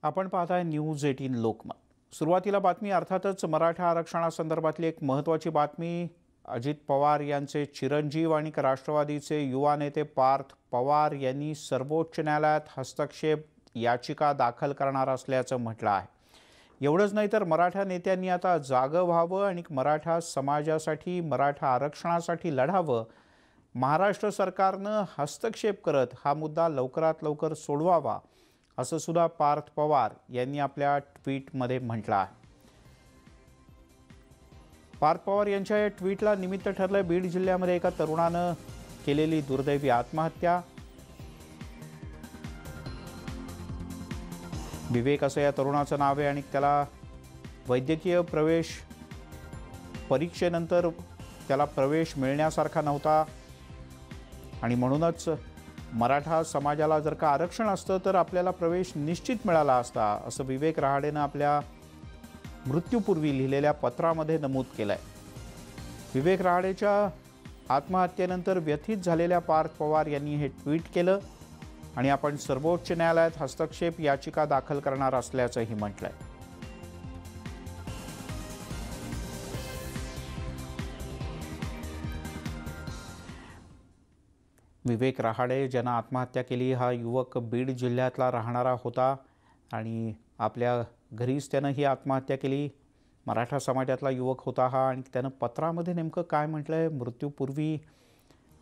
आपण पाहताय न्यूज 18 लोकमत। सुरुवातीला बातमी अर्थातच मराठा आरक्षणासंदर्भातली एक महत्त्वाची बातमी। अजित पवार यांचे चिरंजीव आणि राष्ट्रवादीचे युवा नेते पार्थ पवार यांनी सर्वोच्च न्यायालयात हस्तक्षेप याचिका दाखल करणार असल्याचं म्हटलं आहे। एवढंच नाही तर मराठा नेत्यांनी आता जागं व्हावं आणि मराठा समाजासाठी मराठा आरक्षणासाठी लढावं। महाराष्ट्र सरकारनं हस्तक्षेप करत हा मुद्दा लवकरात लवकर सोडवावा असं सुद्धा पार्थ पवार यांनी आपल्या ट्विटमध्ये म्हटलं आहे। पार्थ पवार यांच्या या ट्विटला निमित्त ठरलं बीड जिल्ह्यामध्ये एका तरुणानं केलेली दुर्दैवी आत्महत्या। विवेक असं या तरुणाचं नाव आहे आणि त्याला वैद्यकीय प्रवेश परीक्षेनंतर त्याला प्रवेश मिळण्यासारखा नव्हता आणि म्हणूनच मराठा समाजाला जर का आरक्षण असतं तर आपल्याला प्रवेश निश्चित मिळाला असता असं विवेक रहाडेनं आपल्या मृत्यूपूर्वी लिहिलेल्या पत्रामध्ये नमूद केलंय। विवेक रहाडेच्या आत्महत्येनंतर व्यथित झालेल्या पार्थ पवार यांनी हे ट्विट केलं आणि आपण सर्वोच्च न्यायालयात हस्तक्षेप याचिका दाखल करणार असल्याचंही म्हटलंय। विवेक रहाडे ज्यानं आत्महत्या केली हा युवक बीड जिल्ह्यातला राहणारा होता आणि आपल्या घरीच त्यानं ही आत्महत्या केली। मराठा समाजातला युवक होता हा आणि त्यानं पत्रामध्ये नेमकं काय म्हटलंय, मृत्यूपूर्वी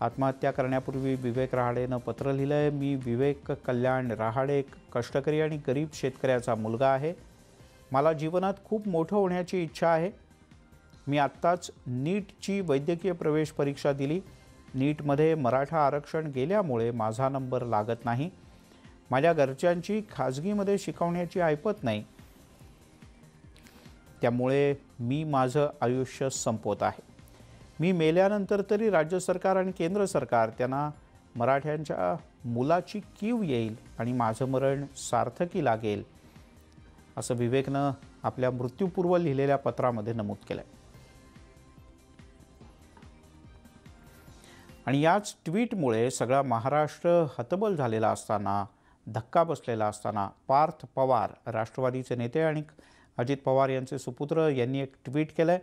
आत्महत्या करण्यापूर्वी विवेक रहाडेनं पत्र लिहिलंय। मी विवेक कल्याण रहाडे कष्टकरी आणि गरीब शेतकऱ्याचा मुलगा आहे। मला जीवनात खूप मोठं होण्याची इच्छा आहे। मी आत्ताच नीटची वैद्यकीय प्रवेश परीक्षा दिली। नीटमध्ये मराठा आरक्षण गेल्यामुळे माझा नंबर लागत नाही। माझ्या घरच्यांची खाजगीमध्ये शिकवण्याची ऐपत नाही, त्यामुळे मी माझं आयुष्य संपवत आहे। मी मेल्यानंतर तरी राज्य सरकार आणि केंद्र सरकार त्यांना मराठ्यांच्या मुलाची कीव येईल आणि माझं मरण सार्थकी लागेल असं विवेकनं आपल्या मृत्यूपूर्व लिहिलेल्या पत्रामध्ये नमूद केलंय। आणि याच ट्विटमुळे सगळा महाराष्ट्र हतबल झालेला असताना, धक्का बसलेला असताना पार्थ पवार राष्ट्रवादीचे नेते आणि अजित पवार यांचे सुपुत्र यांनी एक ट्विट केलंय।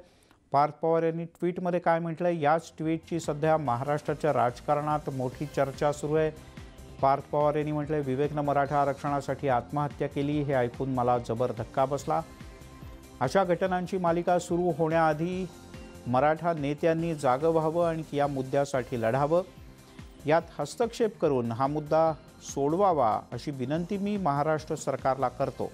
पार्थ पवार यांनी ट्विटमध्ये काय म्हटलंय, याच ट्विटची सध्या महाराष्ट्राच्या राजकारणात मोठी चर्चा सुरू आहे। पार्थ पवार यांनी म्हटलंय, विवेकनं मराठा आरक्षणासाठी आत्महत्या केली हे ऐकून मला जबर धक्का बसला। अशा घटनांची मालिका सुरू होण्याआधी मराठा नेत्यांनी जागं व्हावं आणि या मुद्द्यासाठी लढावं। यात हस्तक्षेप करून हा मुद्दा सोडवावा अशी विनंती मी महाराष्ट्र सरकारला करतो।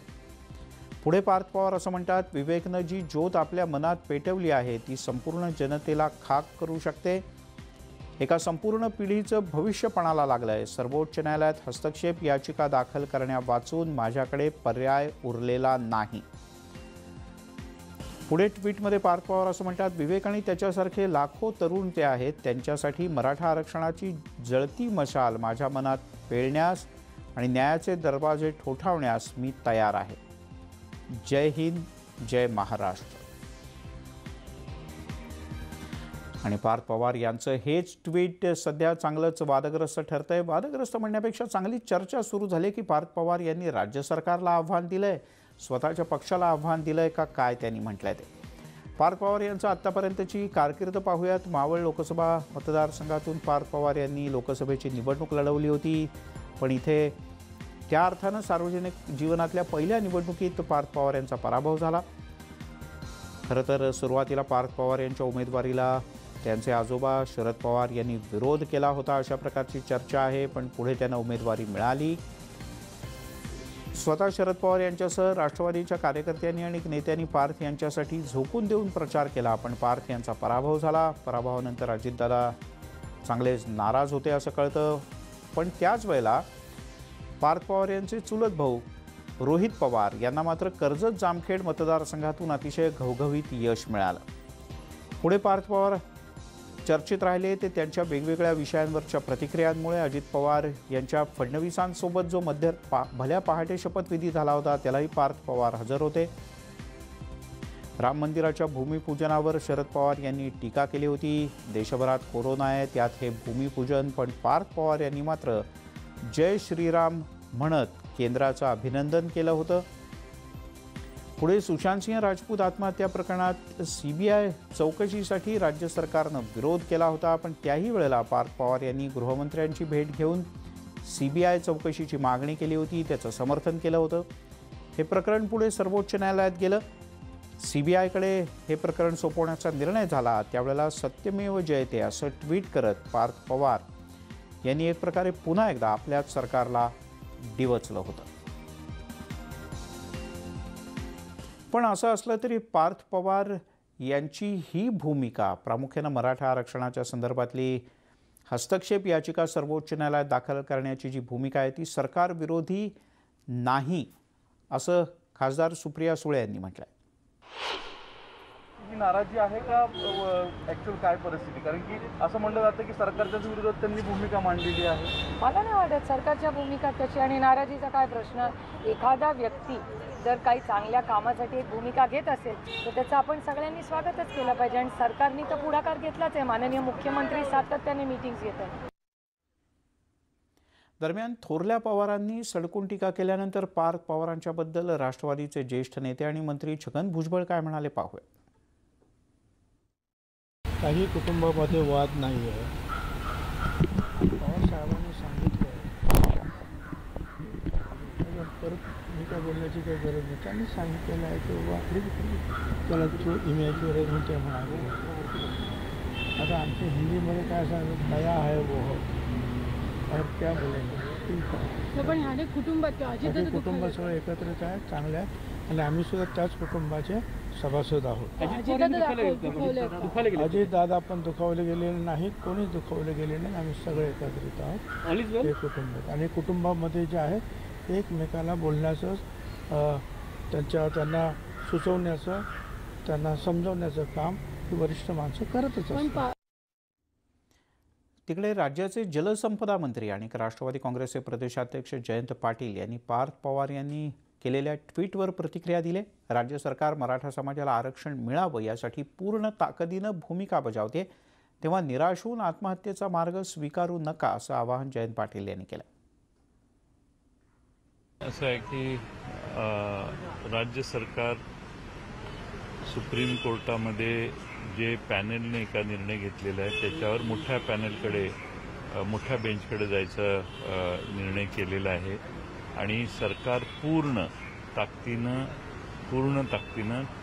पुढे पार्थ पवार असं म्हणतात, विवेकनं जी ज्योत आपल्या मनात पेटवली आहे ती संपूर्ण जनतेला खाक करू शकते। एका संपूर्ण पिढीचं भविष्य पणाला लागलंय। सर्वोच्च न्यायालयात हस्तक्षेप याचिका दाखल करण्यावाचून माझ्याकडे पर्याय उरलेला नाही। पुढे ट्विटमध्ये पार्थ पवार असं म्हणतात, विवेक आणि त्याच्यासारखे लाखो तरुण ते आहेत, त्यांच्यासाठी मराठा आरक्षणाची जळती मशाल माझ्या मनात पेळण्यास आणि न्यायाचे दरवाजे ठोठावण्यास मी तयार आहे। जय हिंद, जय महाराष्ट्र। आणि पार्थ पवार यांचं हेच ट्विट सध्या चांगलंच वादग्रस्त ठरतंय। वादग्रस्त म्हणण्यापेक्षा चांगली चर्चा सुरू झाली की पार्थ पवार यांनी राज्य सरकारला आव्हान दिलंय, स्वतःच्या पक्षाला आव्हान दिलंय का काय त्यांनी म्हटलंय ते। पार्थ पवार यांचं आत्तापर्यंतची कारकीर्द पाहूयात। मावळ लोकसभा मतदारसंघातून पार्थ पवार यांनी लोकसभेची निवडणूक लढवली होती, पण इथे त्या अर्थानं सार्वजनिक जीवनातल्या पहिल्या निवडणुकीत पार्थ पवार यांचा पराभव झाला। खरं तर सुरुवातीला पार्थ पवार यांच्या उमेदवारीला त्यांचे आजोबा शरद पवार यांनी विरोध केला होता अशा प्रकारची चर्चा आहे, पण पुढे त्यांना उमेदवारी मिळाली। स्वतः शरद पवार यांच्यासह राष्ट्रवादीच्या कार्यकर्त्यांनी आणि नेत्यांनी पार्थ यांच्यासाठी झोकून देऊन प्रचार केला, पण पार्थ यांचा पराभव झाला। पराभवानंतर अजितदादा चांगलेच नाराज होते असं कळतं, पण त्याच वेळेला पार्थ पवार यांचे चुलत भाऊ रोहित पवार यांना मात्र कर्जत जामखेड मतदारसंघातून अतिशय घवघवीत यश मिळालं। पुढे पार्थ पवार चर्चेत राहिले ते त्यांच्या वेगवेगळ्या विषयांवरच्या प्रतिक्रियांमुळे। अजित पवार यांच्या फडणवीसांसोबत जो भल्या पहाटे शपथविधी झाला होता त्यालाही पार्थ पवार हजर होते। राम मंदिराच्या भूमिपूजनावर शरद पवार यांनी टीका केली होती। देशभरात कोरोना आहे, त्यात हे भूमिपूजन, पण पार्थ पवार यांनी मात्र जय श्रीराम म्हणत केंद्राचं अभिनंदन केलं होतं। पुढे सुशांतसिंह राजपूत आत्महत्या प्रकरणात सीबीआय चौकशीसाठी राज्य सरकारनं विरोध केला होता, पण त्याही वेळेला पार्थ पवार यांनी गृहमंत्र्यांची भेट घेऊन सीबीआय चौकशीची मागणी केली होती, त्याचं समर्थन केलं होतं। हे प्रकरण पुढे सर्वोच्च न्यायालयात गेलं। सीबीआयकडे हे प्रकरण सोपवण्याचा निर्णय झाला। त्यावेळेला सत्यमेव जयते असं ट्विट करत पार्थ पवार यांनी एक प्रकारे पुन्हा एकदा आपल्याच सरकारला डिवचलं होतं। पण असं असलं तरी पार्थ पवार यांची ही भूमिका, प्रामुख्याने मराठा आरक्षणाच्या संदर्भातली हस्तक्षेप याचिका सर्वोच्च न्यायालयात दाखल करण्याची जी भूमिका आहे ती सरकार विरोधी नाही, असं खासदार सुप्रिया सुळे यांनी म्हटलंय। ही नाराजी आहे का ॲक्च्युअल काय परिस्थिती? कारण की असं म्हणलं जातं की सरकारच्याच विरोधात त्यांनी भूमिका मांडलेली आहे। मला नाही वाटत सरकारच्या भूमिका कशी आणि नाराजीचा काय प्रश्न। एखादा व्यक्ती जर काही चांगल्या कामासाठी एक भूमिका घेत असेल तर त्याचं आपण सगळ्यांनी स्वागतच केलं पाहिजे आणि सरकारने तर पुढाकार घेतलाच आहे। माननीय मुख्यमंत्री सातत्याने मीटिंग्स घेत आहेत। दरम्यान थोरल्या पवारांनी सडकून टीका केल्यानंतर पार्थ पवारांच्याबद्दल राष्ट्रवादीचे ज्येष्ठ नेते आणि मंत्री छगन भुजबळ काय म्हणाले पाहूया। काही कुटुंबामध्ये वाद नाही आहे, पवार साहेबांनी सांगितलं। परत मी काय बोलण्याची काही गरज नाही, त्यांनी सांगितलेलं आहे की वाकडी त्याला तो इमेजवर होते म्हणाले। आता आमच्या हिंदीमध्ये काय सांगतो, दया आहे वो और क्या बोलेंगे। पण ह्याने कुटुंब सगळं एकत्रित आहे, चांगले आहे आणि आम्ही सुद्धा त्याच कुटुंबाचे सभासद आहोत। अजित दादा पण दुखावले गेलेले नाही, कोणीच दुखावले गेले नाही, आम्ही सगळे एकत्रित आहोत ते कुटुंब। आणि कुटुंबामध्ये जे आहे एकमेकाला बोलण्याचं, त्यांना सुचवण्याचं, त्यांना समजवण्याचं काम ही वरिष्ठ माणसं करतच असतात। तिकडे राज्याचे जलसंपदा मंत्री आणि राष्ट्रवादी काँग्रेसचे प्रदेशाध्यक्ष जयंत पाटील यांनी पार्थ पवार यांनी केलेल्या ट्विटवर प्रतिक्रिया दिली। राज्य सरकार मराठा समाजाला आरक्षण मिळावं यासाठी पूर्ण ताकदीनं भूमिका बजावते, तेव्हा निराश होऊन आत्महत्येचा मार्ग स्वीकारू नका, असं आवाहन जयंत पाटील यांनी केलं। असं आहे की राज्य सरकार सुप्रीम कोर्टामध्ये जे पॅनलने एका निर्णय घेतलेला आहे त्याच्यावर मोठ्या पॅनलकडे, मोठ्या बेंचकडे जायचा निर्णय केलेला आहे आणि सरकार पूर्ण ताकदीनं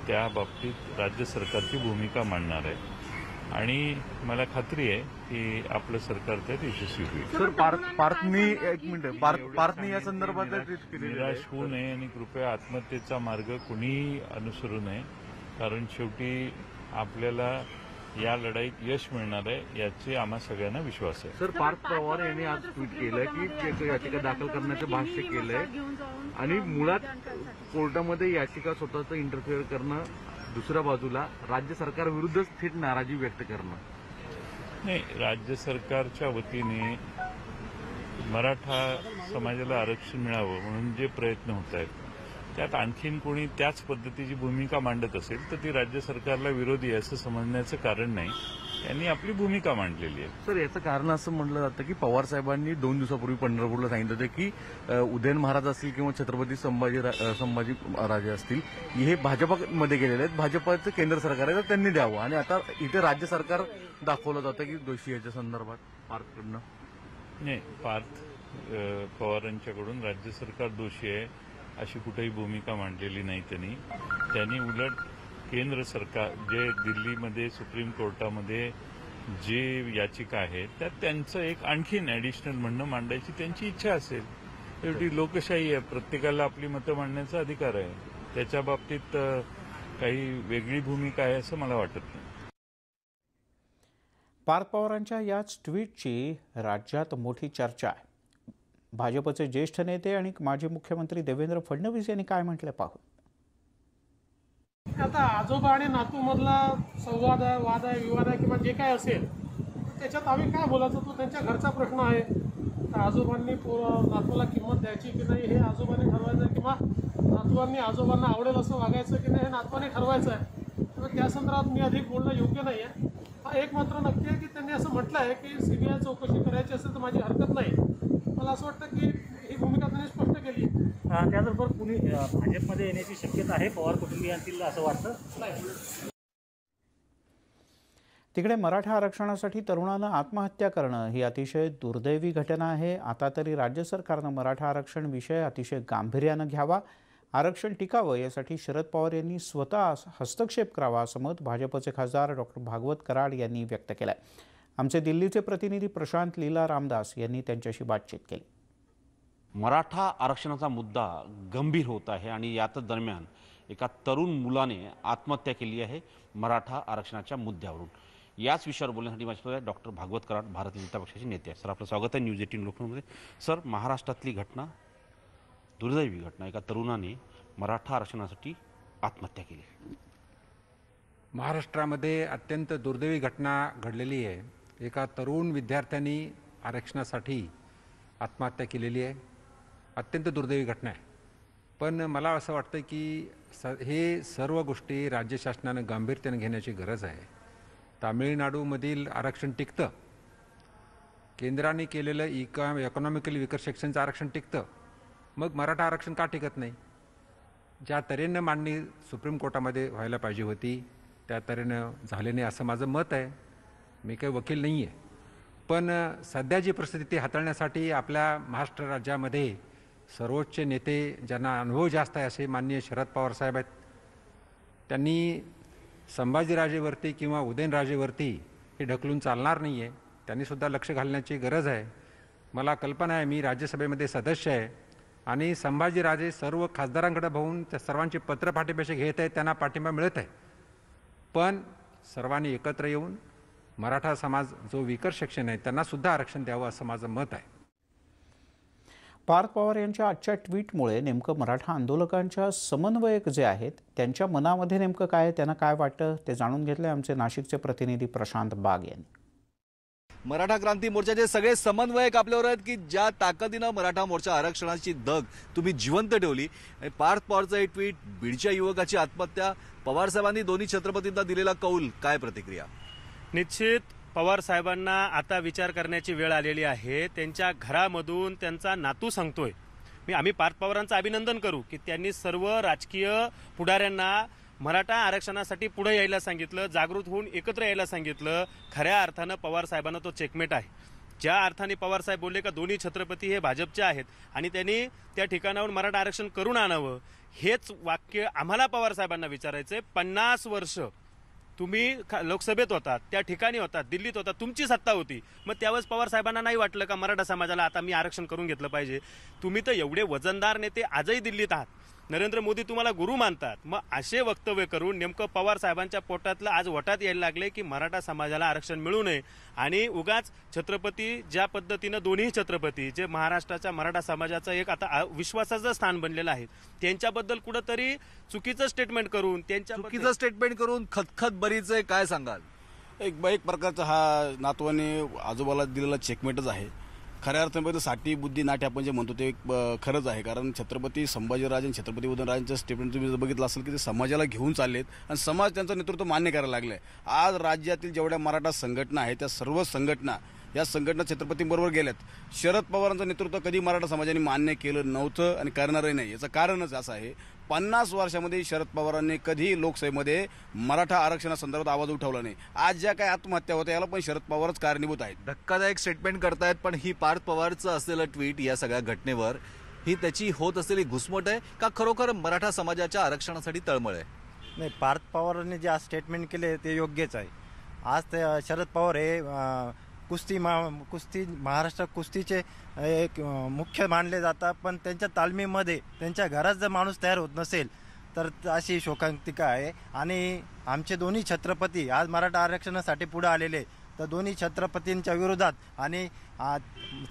त्या बाबतीत राज्य सरकारची भूमिका मांडणार आहे आणि मला खात्री आहे की आपलं सरकार त्यात यशस्वी होईल। सर, पार्थनी या संदर्भात निराश होऊ नये आणि कृपया आत्महत्येचा मार्ग कुणीही अनुसरू नये, कारण शेवटी आपल्याला या लढाईत यश मिळणार आहे याची आम्हा सगळ्यांना विश्वास आहे। सर, पार्थ पवार यांनी आज ट्विट केलंय की याचिका दाखल करण्याचं भाष्य केलंय आणि मुळात कोर्टामध्ये याचिका स्वतःचं इंटरफेअर करणं, दुसऱ्या बाजूला राज्य सरकारविरुद्धच थेट नाराजी व्यक्त करणं। नाही, राज्य सरकारच्या वतीने मराठा समाजाला आरक्षण मिळावं म्हणून जे प्रयत्न होत आहेत त्यात आणखीन कोणी त्याच पद्धतीची भूमिका मांडत असेल तर ती राज्य सरकारला विरोधी आहे असं समजण्याचं कारण नाही, त्यांनी आपली भूमिका मांडलेली आहे। सर, याचं कारण असं म्हटलं जातं की पवार साहेबांनी 2 दिवसापूर्वी पंढरपूरला सांगितलं होतं की उदयन महाराज असतील किंवा छत्रपती संभाजी राजे असतील हे भाजपामध्ये गेलेले आहेत, भाजपाचं केंद्र सरकार आहे तर त्यांनी द्यावं आणि आता इथे राज्य सरकार दाखवलं जातं की दोषी याच्या संदर्भात पार्थकडनं। नाही, पार्थ पवारांच्याकडून राज्य सरकार दोषी आहे अशी कुठेही भूमिका मांडलेली नाही त्यांनी उलट केंद्र सरकार जे दिल्लीमध्ये सुप्रीम कोर्टामध्ये जे याचिका आहे त्यात त्यांचं एक आणखीन ॲडिशनल म्हणणं मांडायची त्यांची इच्छा असेल, शेवटी लोकशाही आहे, प्रत्येकाला आपली मतं मांडण्याचा अधिकार आहे, त्याच्या बाबतीत काही वेगळी भूमिका आहे असं मला वाटत नाही। पार्थ पवारांच्या याच ट्विटची राज्यात मोठी चर्चा आहे। भाजपचे ज्येष्ठ नेते आणि माजी मुख्यमंत्री देवेंद्र फडणवीस यांनी काय म्हटलं पाहू। आता आजोबा आणि नातूमधला संवाद आहे, वाद आहे, विवाद आहे किंवा जे काय असेल त्याच्यात आम्ही काय बोलायचं तो त्यांच्या घरचा प्रश्न आहे। तर आजोबांनी नातूला किंमत द्यायची की नाही हे आजोबांनी ठरवायचं किंवा नातवांनी आजोबांना आवडेल असं वागायचं की नाही हे नातवाने ठरवायचं आहे। तर त्या संदर्भात मी अधिक बोलणं योग्य नाही आहे। हा एक मात्र नक्की आहे की त्यांनी असं म्हटलं आहे की सीबीआय चौकशी करायची असेल तर माझी हरकत नाही। मला असं वाटतं की ही भूमिका त्यांनी स्पष्ट केली त्याचबरोबर कुणी भाजपमध्ये येण्याची शक्यता आहे पवार कुटुंबियांतील असं वाटतं? तिकडे मराठा आरक्षणासाठी तरुणानं आत्महत्या करणं ही अतिशय दुर्दैवी घटना आहे. आता तरी राज्य सरकारनं मराठा आरक्षण विषय अतिशय गांभीर्यानं घ्यावा, आरक्षण टिकावं यासाठी शरद पवार यांनी स्वतः हस्तक्षेप करावा असं मत भाजपचे खासदार डॉक्टर भागवत कराड यांनी व्यक्त केलं आहे. आमचे दिल्लीचे प्रतिनिधी प्रशांत लीला रामदास यांनी त्यांच्याशी बातचीत केली. मराठा आरक्षणाचा मुद्दा गंभीर होत आहे आणि याच दरम्यान एका तरुण मुलाने आत्महत्या केली आहे मराठा आरक्षणाच्या मुद्द्यावरून. याच विषयावर बोलण्यासाठी माझ्यासोबत डॉक्टर भागवत कराड, भारतीय जनता पक्षाचे नेते आहेत. सर, आपलं स्वागत आहे न्यूज 18 लोकमतमध्ये. सर, महाराष्ट्रातली घटना, दुर्दैवी घटना, एका तरुणाने मराठा आरक्षणासाठी आत्महत्या केली. महाराष्ट्रामध्ये अत्यंत दुर्दैवी घटना घडलेली आहे. एका तरुण विद्यार्थ्यांनी आरक्षणासाठी आत्महत्या केलेली आहे. अत्यंत दुर्दैवी घटना आहे. पण मला असं वाटतं की हे सर्व गोष्टी राज्य शासनानं गांभीर्याने घेण्याची गरज आहे. तामिळनाडूमधील आरक्षण टिकतं, केंद्राने केलेलं इकॉनॉमिकली विकर सेक्शनचं आरक्षण टिकतं, मग मराठा आरक्षण का टिकत नाही? ज्या तऱ्हेनं मांडणी सुप्रीम कोर्टामध्ये व्हायला पाहिजे होती त्या तऱ्हेनं झाले नाही असं माझं मत आहे. मी काही वकील नाही आहे, पण सध्याची परिस्थिती हाताळण्यासाठी आपल्या महाराष्ट्र राज्यामध्ये सर्वोच्च नेते, ज्यांना अनुभव जास्त आहे, असे माननीय शरद पवार साहेब आहेत. त्यांनी संभाजीराजेवरती किंवा उदयनराजेवरती हे ढकलून चालणार नाही आहे. त्यांनीसुद्धा लक्ष घालण्याची गरज आहे. मला कल्पना आहे, मी राज्यसभेमध्ये सदस्य आहे आणि संभाजीराजे सर्व खासदारांकडे बघून त्या सर्वांची पत्र पाठिंब्याशी घेत आहेत, त्यांना पाठिंबा मिळत आहे. पण सर्वांनी एकत्र येऊन मराठा समाज जो विकर सेक्शन आहे त्यांनासुद्धा आरक्षण द्यावं असं माझं मत आहे. पार्थ पवार यांच्या आजच्या ट्विटमुळे नेमकं मराठा आंदोलकांच्या समन्वयक जे आहेत त्यांच्या मनामध्ये नेमकं काय, त्यांना काय वाटतं ते जाणून घेतले आमचे नाशिकचे प्रतिनिधी प्रशांत बाग यांनी. मराठा क्रांती मोर्चाचे सगळे समन्वयक आपल्यावर आहेत की ज्या ताकदीनं मराठा मोर्चा आरक्षणाची दग तुम्ही जिवंत ठेवली. पार्थ पवारचं हे ट्विट, बीडच्या युवकाची आत्महत्या, पवार साहेबांनी दोन्ही छत्रपतींना दिलेला कौल, काय प्रतिक्रिया? निश्चित पवार साहेबांना आता विचार करण्याची वेळ आलेली आहे. त्यांच्या घरामधून त्यांचा नातू सांगतोय, आम्ही पार्थ पवारांचं अभिनंदन करू की त्यांनी सर्व राजकीय पुढाऱ्यांना मराठा आरक्षणासाठी पुढे यायला सांगितलं, जागृत होऊन एकत्र यायला सांगितलं. खऱ्या अर्थानं पवार साहेबांना तो चेकमेट आहे. ज्या अर्थाने पवार साहेब बोलले का दोन्ही छत्रपती हे भाजपचे आहेत आणि त्यांनी त्या ठिकाणाहून मराठा आरक्षण करून आणावं, हेच वाक्य आम्हाला पवार साहेबांना विचारायचंय. 50 वर्ष तुम्ही लोकसभेत होतात, त्या ठिकाणी होतात, दिल्लीत होतात, तुमची सत्ता होती, मग त्यावेळेस पवार साहेबांना नाही वाटलं का मराठा समाजाला आता मी आरक्षण करून घेतलं पाहिजे? तुम्ही तर एवढे वजनदार नेते आजही दिल्लीत आहात, नरेंद्र मोदी तुम्हाला गुरु मानतात, मग असे वक्तव्य करून नेमकं पवार साहेबांच्या पोटातलं आज वटात यायला लागले की मराठा समाजाला आरक्षण मिळू नये. आणि उगाच छत्रपती ज्या पद्धतीनं दोन्ही छत्रपती जे महाराष्ट्राच्या मराठा समाजाचं एक आता विश्वासाचं स्थान बनलेलं आहे, त्यांच्याबद्दल कुठंतरी चुकीचं स्टेटमेंट करून खतखत बरीच आहे, काय सांगाल? एक प्रकारचा हा नातवाने आजोबाला दिलेला चेकमेटच आहे. खऱ्या अर्थामध्ये साठी बुद्धी नाट्य आपण जे म्हणतो ते खरंच आहे. कारण छत्रपती संभाजीराजे आणि छत्रपती उदयनराजेंचं स्टेटमेंट तुम्ही जर बघितलं असेल की ते समाजाला घेऊन चाललेत आणि समाज त्यांचं नेतृत्व मान्य करायला लागलंय. आज राज्यातील जेवढ्या मराठा संघटना आहेत त्या सर्व संघटना या संघटना छत्रपतींबरोबर गेल्यात. शरद पवारांचं नेतृत्व कधी मराठा समाजाने मान्य केलं नव्हतं आणि करणारही नाही. याचं कारणच असं आहे, 50 वर्षामध्ये शरद पवारांनी कधी लोकसभेमध्ये मराठा आरक्षणासंदर्भात आवाज उठवला नाही. आज ज्या काही आत्महत्या होत्या याला पण शरद पवारच कारणीभूत आहेत. धक्कादायक स्टेटमेंट करतायत, पण ही पार्थ पवारचं असलेलं ट्विट या सगळ्या घटनेवर ही त्याची होत असलेली घुसमट आहे का खरोखर मराठा समाजाच्या आरक्षणासाठी तळमळ आहे? नाही, पार्थ पवारांनी जे आज स्टेटमेंट केले ते योग्यच आहे. आज ते शरद पवार हे कुस्ती महाराष्ट्र कुस्तीचे एक मुख्य मानले जातात, पण त्यांच्या तालमीमध्ये त्यांच्या घरात जर माणूस तयार होत नसेल तर अशी शोकांतिका आहे. आणि आमचे दोन्ही छत्रपती आज मराठा आरक्षणासाठी पुढे आलेले, तर दोन्ही छत्रपतींच्या विरोधात आणि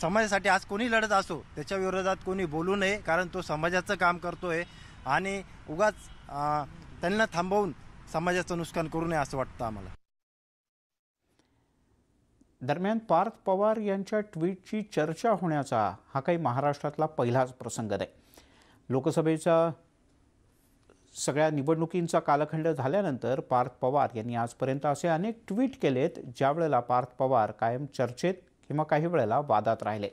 समाजासाठी आज कोणी लढत असो त्याच्या विरोधात कोणी बोलू नये, कारण तो समाजाचं काम करतोय आणि उगाच त्यांना थांबवून समाजाचं नुकसान करू नये असं वाटतं आम्हाला. दरम्यान पार्थ पवार यांच्या ट्विटची चर्चा होण्याचा हा काही महाराष्ट्रातला पहिलाच प्रसंग नाही. लोकसभेचा सगळ्या निवडणुकींचा कालखंड झाल्यानंतर पार्थ पवार यांनी आजपर्यंत असे अनेक ट्विट केलेत ज्या वेळेला पार्थ पवार कायम चर्चेत किंवा काही वेळेला वादात राहिले.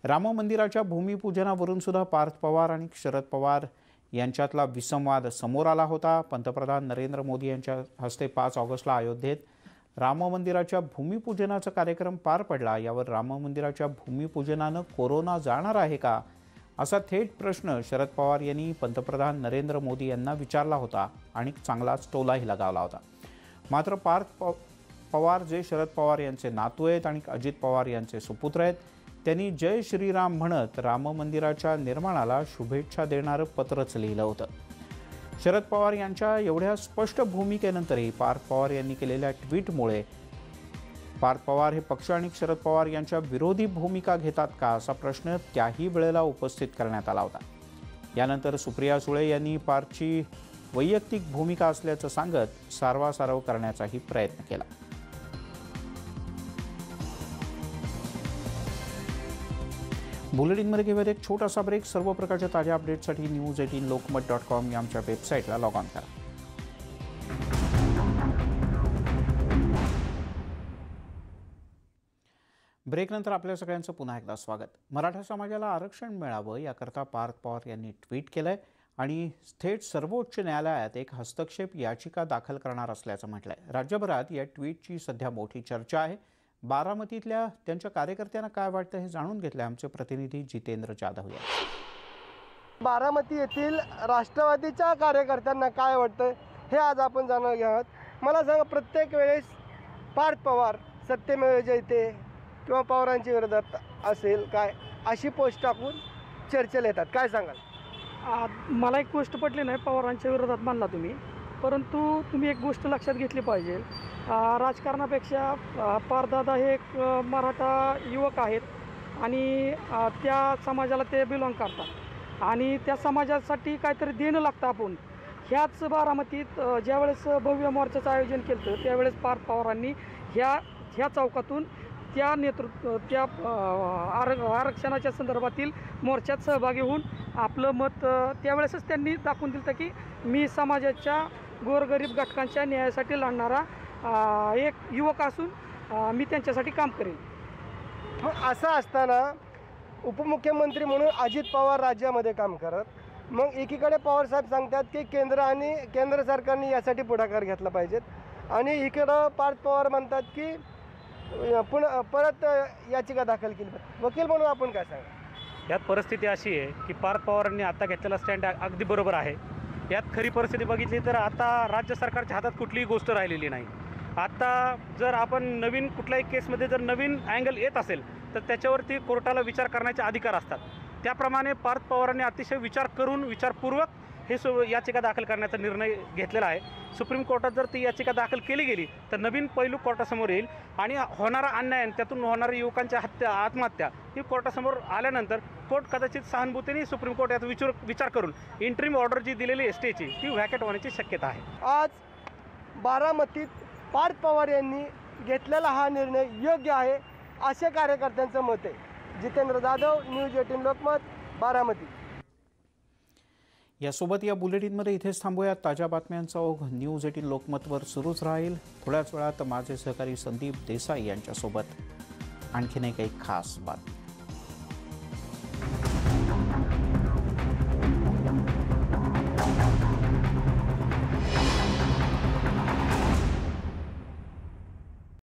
राम मंदिराच्या भूमिपूजनावरून सुद्धा पार्थ पवार आणि शरद पवार यांच्यातला विसंवाद समोर आला होता. पंतप्रधान नरेंद्र मोदी यांच्या हस्ते 5 ऑगस्टला अयोध्येत राम मंदिराच्या भूमिपूजनाचा कार्यक्रम पार पडला. यावर राम मंदिराच्या भूमिपूजनानं कोरोना जाणार आहे का, असा थेट प्रश्न शरद पवार यांनी पंतप्रधान नरेंद्र मोदी यांना विचारला होता आणि चांगलाच टोलाही लगावला होता. मात्र पार्थ पवार जे शरद पवार यांचे नातू आहेत आणि अजित पवार यांचे सुपुत्र आहेत, त्यांनी जय श्रीराम म्हणत राम मंदिराच्या निर्माणाला शुभेच्छा देणारं पत्रच लिहिलं होतं. शरद पवार यांच्या एवढ्या स्पष्ट भूमिकेनंतरही पार्थ पवार यांनी केलेल्या ट्विटमुळे पार्थ पवार हे पक्ष आणि शरद पवार यांच्या विरोधी भूमिका घेतात का, असा प्रश्न त्याही वेळेला उपस्थित करण्यात आला होता. यानंतर सुप्रिया सुळे यांनी पार्थची वैयक्तिक भूमिका असल्याचं सांगत सारवासारव करण्याचाही प्रयत्न केला. बुलेटिनमध्ये घेऊयात एक छोटासा ब्रेक. सर्व प्रकारच्या ताज्या अपडेट्ससाठी news18lokmat.com या आमच्या वेबसाईटला लॉग ऑन करा. ब्रेकनंतर आपल्या सगळ्यांचं पुन्हा एकदा स्वागत. मराठा समाजाला आरक्षण मिळावं याकरता पार्थ पवार यांनी ट्विट केलंय आणि थेट सर्वोच्च न्यायालयात एक हस्तक्षेप याचिका दाखल करणार असल्याचं म्हटलंय. राज्यभरात या ट्विटची सध्या मोठी चर्चा आहे. बारामतीतल्या त्यांच्या कार्यकर्त्यांना काय वाटतं हे जाणून घेतलं आमचे प्रतिनिधी जितेंद्र जाधव यांनी. बारामती येथील राष्ट्रवादीच्या कार्यकर्त्यांना काय वाटतं हे आज आपण जाणून घ्यावं. मला सांगा, प्रत्येक वेळेस पार्थ पवार सत्यमेव जयते किंवा पवारांच्या विरोधात असेल काय अशी पोस्ट टाकून चर्चेला येतात, काय सांगाल? मला एक गोष्ट पटली नाही, पवारांच्या विरोधात मानला तुम्ही, परंतु तुम्ही एक गोष्ट लक्षात घेतली पाहिजे. राजकारणापेक्षा पारदादा हे एक मराठा युवक आहेत आणि त्या समाजाला ते बिलॉंग करतात आणि त्या समाजासाठी काहीतरी देणं लागतं. आपण ह्याच बारामतीत ज्यावेळेस भव्य मोर्चाचं आयोजन केलं होतं त्यावेळेस पार्थ पवारांनी ह्या चौकातून त्या आरक्षणाच्या संदर्भातील मोर्चात सहभागी होऊन आपलं मत त्यावेळेसच त्यांनी दाखवून दिलं की मी समाजाच्या गोरगरीब घटकांच्या न्यायासाठी लढणारा एक युवक असून मी त्यांच्यासाठी काम करेन. असं असताना उपमुख्यमंत्री म्हणून अजित पवार राज्यामध्ये काम करत, मग एकीकडे पवारसाहेब सांगतात की केंद्र सरकारने यासाठी पुढाकार घेतला पाहिजेत आणि इकडं पार्थ पवार म्हणतात की परत याचिका दाखल केली पाहिजे. वकील म्हणून आपण काय सांगा? यात परिस्थिती अशी आहे की पार्थ पवारांनी आता घेतलेला स्टँड अगदी बरोबर आहे. यात खरी परिस्थिती बघितली तर आता राज्य सरकारच्या हातात कुठलीही गोष्ट राहिलेली नाही. आता जर आपण नवीन कुठल्याही केसमध्ये जर नवीन अँगल येत असेल तर त्याच्यावरती कोर्टाला विचार करण्याचे अधिकार असतात. त्याप्रमाणे पार्थ पवारांनी अतिशय विचारपूर्वक हे याचिका दाखल करण्याचा निर्णय घेतलेला आहे. सुप्रीम कोर्टात जर ती याचिका दाखल केली गेली तर नवीन पैलू कोर्टासमोर येईल आणि होणारा अन्याय त्यातून होणाऱ्या युवकांच्या आत्महत्या ही कोर्टासमोर आल्यानंतर कोर्ट कदाचित सहानुभूतीने सुप्रीम कोर्ट याचा विचार करून इंटरिम ऑर्डर जी दिलेली एसटीची ती व्हॅकेट होण्याची शक्यता आहे. आज बारामतीत पार्थ पवार यांनी घेतलेला हा निर्णय योग्य आहे असे कार्यकर्त्यांचं मत आहे. जितेंद्र जाधव, News18 लोकमत, बारामती. यासोबत या बुलेटिनमध्ये इथेच थांबूया. ताज्या बातम्यांचा ओघ News18 लोकमतवर सुरूच राहील. थोड्याच वेळात माझे सहकारी संदीप देसाई यांच्यासोबत आणखीन काही खास बातमी.